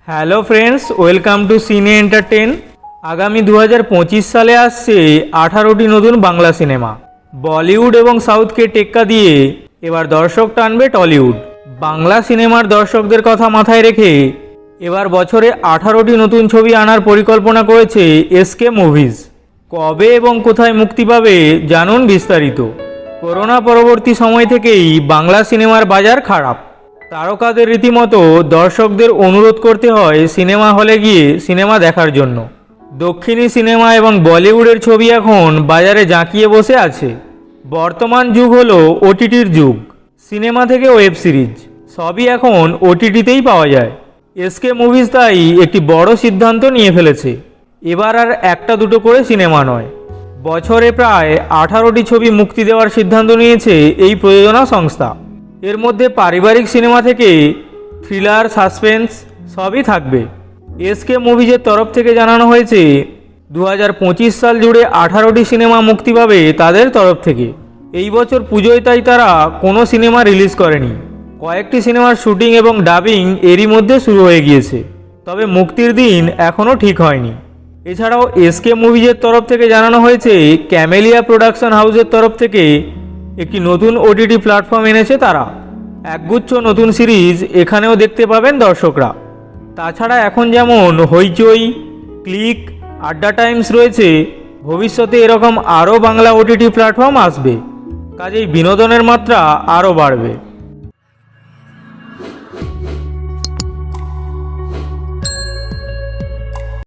Hello friends, welcome to সিনে entertain. আগামী 2025 সালে আসছে 18টি নতুন বাংলা সিনেমা। বলিউড এবং সাউথকে টেক্কা দিয়ে এবার দর্শক টানবে টলিউড। বাংলা সিনেমার দর্শকদের কথা মাথায় রেখে এবার বছরে 18টি নতুন ছবি আনার পরিকল্পনা করেছে এসকে মুভিজ। কবে এবং কোথায় মুক্তি পাবে জানুন বিস্তারিত। করোনা পরবর্তী সময় থেকেই বাংলা সিনেমার বাজার খারাপ। তারকাদের রীতিমতো দর্শকদের অনুরোধ করতে হয় সিনেমা হলে গিয়ে সিনেমা দেখার জন্য। দক্ষিণী সিনেমা এবং বলিউডের ছবি এখন বাজারে জাঁকিয়ে বসে আছে। বর্তমান যুগ হলো ওটিটির যুগ। সিনেমা থেকে ওয়েব সিরিজ সবই এখন ওটিটিতেই পাওয়া যায়। এসকে মুভিজ তাই একটি বড় সিদ্ধান্ত নিয়ে ফেলেছে। এবার আর একটা দুটো করে সিনেমা নয়, বছরে প্রায় 18টি ছবি মুক্তি দেওয়ার সিদ্ধান্ত নিয়েছে এই প্রযোজনা সংস্থা। এর মধ্যে পারিবারিক সিনেমা থেকে থ্রিলার, সাসপেন্স সবই থাকবে। এসকে মুভিজের তরফ থেকে জানানো হয়েছে 2025 সাল জুড়ে 18টি সিনেমা মুক্তি পাবে তাদের তরফ থেকে। এই বছর পুজোয় তাই তারা কোনো সিনেমা রিলিজ করেনি। কয়েকটি সিনেমার শুটিং এবং ডাবিং এরই মধ্যে শুরু হয়ে গিয়েছে, তবে মুক্তির দিন এখনও ঠিক হয়নি। এছাড়াও এসকে মুভিজের তরফ থেকে জানানো হয়েছে ক্যামেলিয়া প্রোডাকশন হাউসের তরফ থেকে একটি নতুন ওটিটি প্ল্যাটফর্ম এনেছে তারা। একগুচ্ছ নতুন সিরিজ এখানেও দেখতে পাবেন দর্শকরা। তাছাড়া এখন যেমন হইচই, ক্লিক, আড্ডা টাইমস রয়েছে, ভবিষ্যতে এরকম আরও বাংলা ওটিটি প্ল্যাটফর্ম আসবে। কাজেই বিনোদনের মাত্রা আরও বাড়বে।